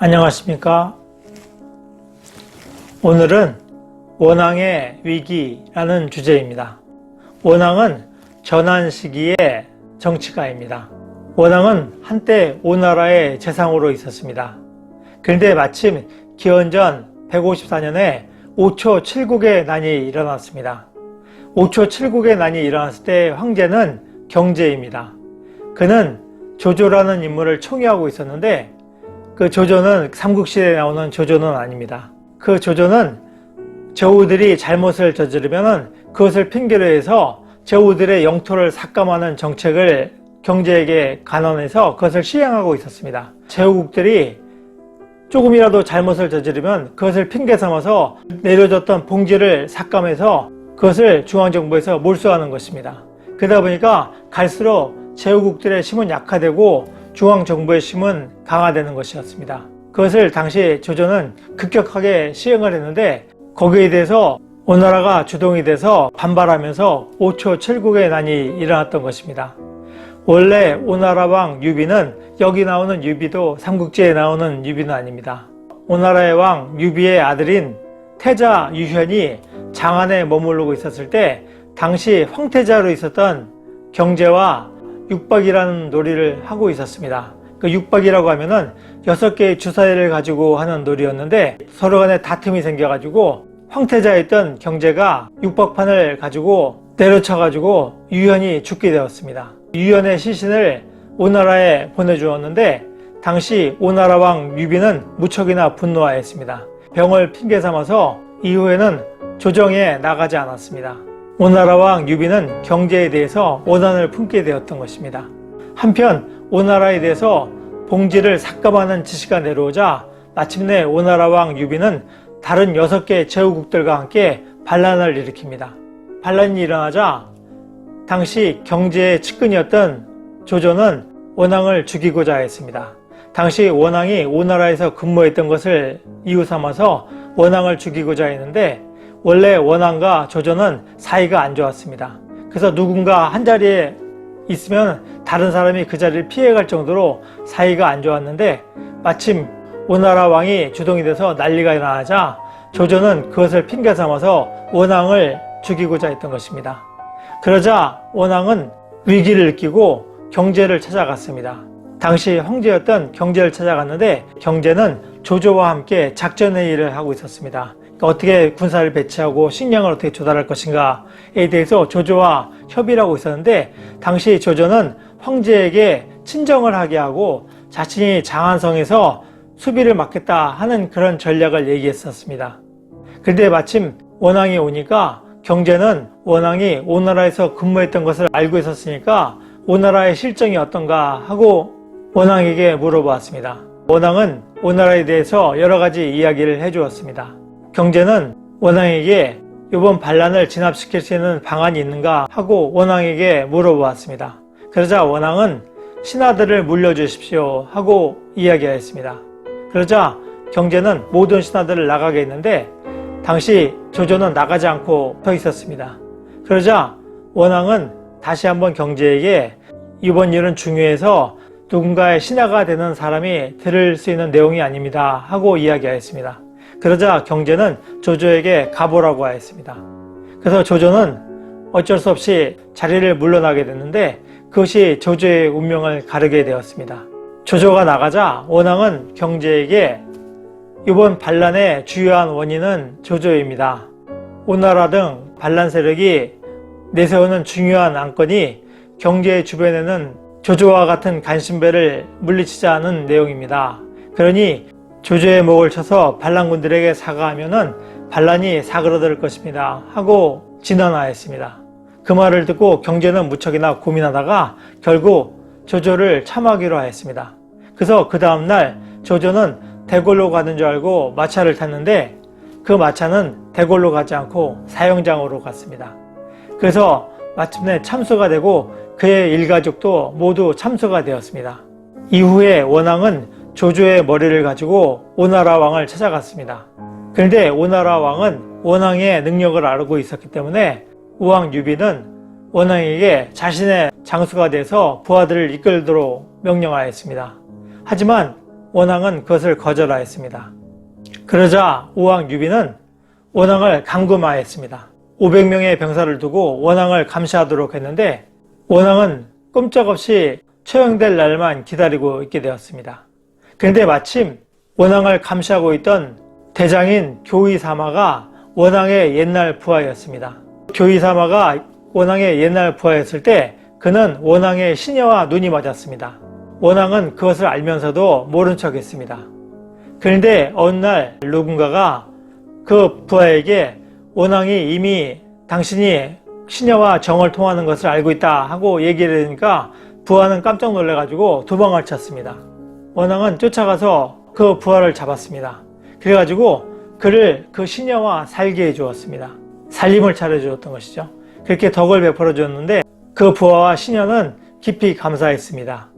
안녕하십니까. 오늘은 원왕의 위기라는 주제입니다. 원왕은 전환 시기의 정치가입니다. 원왕은 한때 오나라의 재상으로 있었습니다. 그런데 마침 기원전 154년에 오초 칠국의 난이 일어났습니다. 오초 칠국의 난이 일어났을 때 황제는 경제입니다. 그는 조조라는 인물을 총애하고 있었는데 그 조조는 삼국시대에 나오는 조조는 아닙니다. 그 조조는 제후들이 잘못을 저지르면 그것을 핑계로 해서 제후들의 영토를 삭감하는 정책을 경제에게 간언해서 그것을 시행하고 있었습니다. 제후국들이 조금이라도 잘못을 저지르면 그것을 핑계 삼아서 내려졌던 봉지를 삭감해서 그것을 중앙정부에서 몰수하는 것입니다. 그러다 보니까 갈수록 제후국들의 힘은 약화되고 중앙정부의 힘은 강화되는 것이었습니다. 그것을 당시 조조는 급격하게 시행을 했는데 거기에 대해서 오나라가 주동이 돼서 반발하면서 오초 칠국의 난이 일어났던 것입니다. 원래 오나라 왕 유비는 여기 나오는 유비도 삼국지에 나오는 유비는 아닙니다. 오나라의 왕 유비의 아들인 태자 유현이 장안에 머무르고 있었을 때 당시 황태자로 있었던 경제와 육박이라는 놀이를 하고 있었습니다. 그 육박이라고 하면은 6개의 주사위를 가지고 하는 놀이였는데 서로 간에 다툼이 생겨가지고 황태자에 있던 경제가 육박판을 가지고 내려쳐가지고 유현이 죽게 되었습니다. 유현의 시신을 오나라에 보내주었는데 당시 오나라 왕 유비는 무척이나 분노하였습니다. 병을 핑계 삼아서 이후에는 조정에 나가지 않았습니다. 오나라 왕 유비는 경제에 대해서 원한을 품게 되었던 것입니다. 한편 오나라에 대해서 봉지를 삭감하는 지시가 내려오자 마침내 오나라 왕 유비는 다른 6개 제후국들과 함께 반란을 일으킵니다. 반란이 일어나자 당시 경제의 측근이었던 조조는 원왕을 죽이고자 했습니다. 당시 원왕이 오나라에서 근무했던 것을 이유 삼아서 원왕을 죽이고자 했는데 원래 원왕과 조조는 사이가 안 좋았습니다. 그래서 누군가 한 자리에 있으면 다른 사람이 그 자리를 피해갈 정도로 사이가 안 좋았는데 마침 오나라 왕이 주동이 돼서 난리가 일어나자 조조는 그것을 핑계 삼아서 원왕을 죽이고자 했던 것입니다. 그러자 원왕은 위기를 느끼고 경제를 찾아갔습니다. 당시 황제였던 경제를 찾아갔는데 경제는 조조와 함께 작전회의를 하고 있었습니다. 어떻게 군사를 배치하고 식량을 어떻게 조달할 것인가에 대해서 조조와 협의를 하고 있었는데 당시 조조는 황제에게 친정을 하게 하고 자신이 장안성에서 수비를 맡겠다 하는 그런 전략을 얘기했었습니다. 그런데 마침 원왕이 오니까 경제는 원왕이 오나라에서 근무했던 것을 알고 있었으니까 오나라의 실정이 어떤가 하고 원왕에게 물어보았습니다. 원왕은 오나라에 대해서 여러 가지 이야기를 해주었습니다. 경제는 원왕에게 이번 반란을 진압시킬 수 있는 방안이 있는가 하고 원왕에게 물어보았습니다. 그러자 원왕은 신하들을 물려주십시오 하고 이야기하였습니다. 그러자 경제는 모든 신하들을 나가게 했는데 당시 조조는 나가지 않고 서 있었습니다. 그러자 원왕은 다시 한번 경제에게 이번 일은 중요해서 누군가의 신하가 되는 사람이 들을 수 있는 내용이 아닙니다 하고 이야기하였습니다. 그러자 경제는 조조에게 가보라고 하였습니다. 그래서 조조는 어쩔 수 없이 자리를 물러나게 됐는데 그것이 조조의 운명을 가르게 되었습니다. 조조가 나가자 원왕은 경제에게 이번 반란의 주요한 원인은 조조입니다. 오나라 등 반란 세력이 내세우는 중요한 안건이 경제의 주변에는 조조와 같은 간신배를 물리치자는 내용입니다. 그러니 조조의 목을 쳐서 반란군들에게 사과하면은 반란이 사그러들 것입니다 하고 진언하였습니다. 그 말을 듣고 경제는 무척이나 고민하다가 결국 조조를 참하기로 하였습니다. 그래서 그 다음날 조조는 대궐로 가는 줄 알고 마차를 탔는데 그 마차는 대궐로 가지 않고 사형장으로 갔습니다. 그래서 마침내 참수가 되고 그의 일가족도 모두 참수가 되었습니다. 이후에 원왕은 조조의 머리를 가지고 오나라 왕을 찾아갔습니다. 그런데 오나라 왕은 원왕의 능력을 알고 있었기 때문에 우왕 유비는 원왕에게 자신의 장수가 돼서 부하들을 이끌도록 명령하였습니다. 하지만 원왕은 그것을 거절하였습니다. 그러자 오왕 유비는 원왕을 감금하였습니다. 500명의 병사를 두고 원왕을 감시하도록 했는데 원왕은 꼼짝없이 처형될 날만 기다리고 있게 되었습니다. 그런데 마침 원왕을 감시하고 있던 대장인 교의사마가 원왕의 옛날 부하였습니다. 교의사마가 원왕의 옛날 부하였을 때 그는 원왕의 시녀와 눈이 맞았습니다. 원왕은 그것을 알면서도 모른 척했습니다. 그런데 어느 날 누군가가 그 부하에게 원왕이 이미 당신이 시녀와 정을 통하는 것을 알고 있다 하고 얘기를 하니까 부하는 깜짝 놀라가지고 도망을 쳤습니다. 원왕은 쫓아가서 그 부하를 잡았습니다. 그래가지고 그를 그 시녀와 살게 해주었습니다. 살림을 차려주었던 것이죠. 그렇게 덕을 베풀어 주었는데 그 부하와 시녀는 깊이 감사했습니다.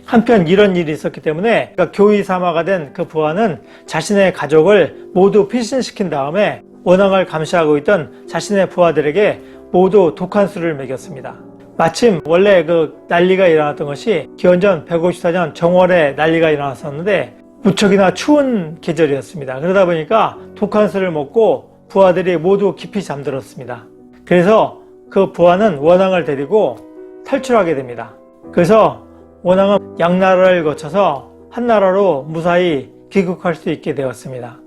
한편 이런 일이 있었기 때문에 교의사마가 된 그 부하는 자신의 가족을 모두 피신시킨 다음에 원왕을 감시하고 있던 자신의 부하들에게 모두 독한 술을 먹였습니다. 마침 원래 그 난리가 일어났던 것이 기원전 154년 정월에 난리가 일어났었는데 무척이나 추운 계절이었습니다. 그러다 보니까 독한 술을 먹고 부하들이 모두 깊이 잠들었습니다. 그래서 그 부하는 원왕을 데리고 탈출하게 됩니다. 그래서 원왕은 양나라를 거쳐서 한나라로 무사히 귀국할 수 있게 되었습니다.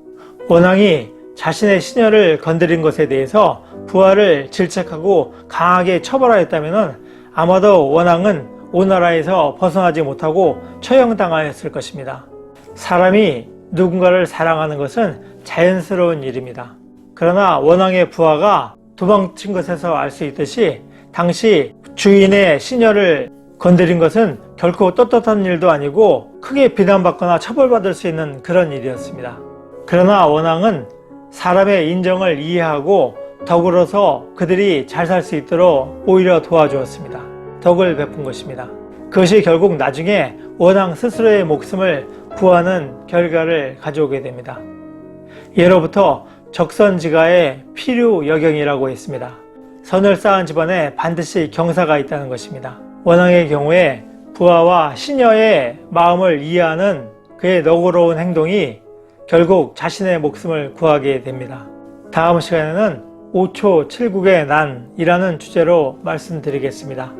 원왕이 자신의 시녀를 건드린 것에 대해서 부하를 질책하고 강하게 처벌하였다면 아마도 원왕은 오나라에서 벗어나지 못하고 처형당하였을 것입니다. 사람이 누군가를 사랑하는 것은 자연스러운 일입니다. 그러나 원왕의 부하가 도망친 것에서 알 수 있듯이 당시 주인의 시녀를 건드린 것은 결코 떳떳한 일도 아니고 크게 비난받거나 처벌받을 수 있는 그런 일이었습니다. 그러나 원왕은 사람의 인정을 이해하고 덕으로서 그들이 잘 살 수 있도록 오히려 도와주었습니다. 덕을 베푼 것입니다. 그것이 결국 나중에 원왕 스스로의 목숨을 구하는 결과를 가져오게 됩니다. 예로부터 적선지가의 필요여경이라고 했습니다. 선을 쌓은 집안에 반드시 경사가 있다는 것입니다. 원왕의 경우에 부하와 시녀의 마음을 이해하는 그의 너그러운 행동이 결국 자신의 목숨을 구하게 됩니다. 다음 시간에는 5초 7국의 난이라는 주제로 말씀드리겠습니다.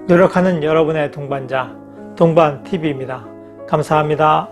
노력하는 여러분의 동반자, 동반TV입니다. 감사합니다.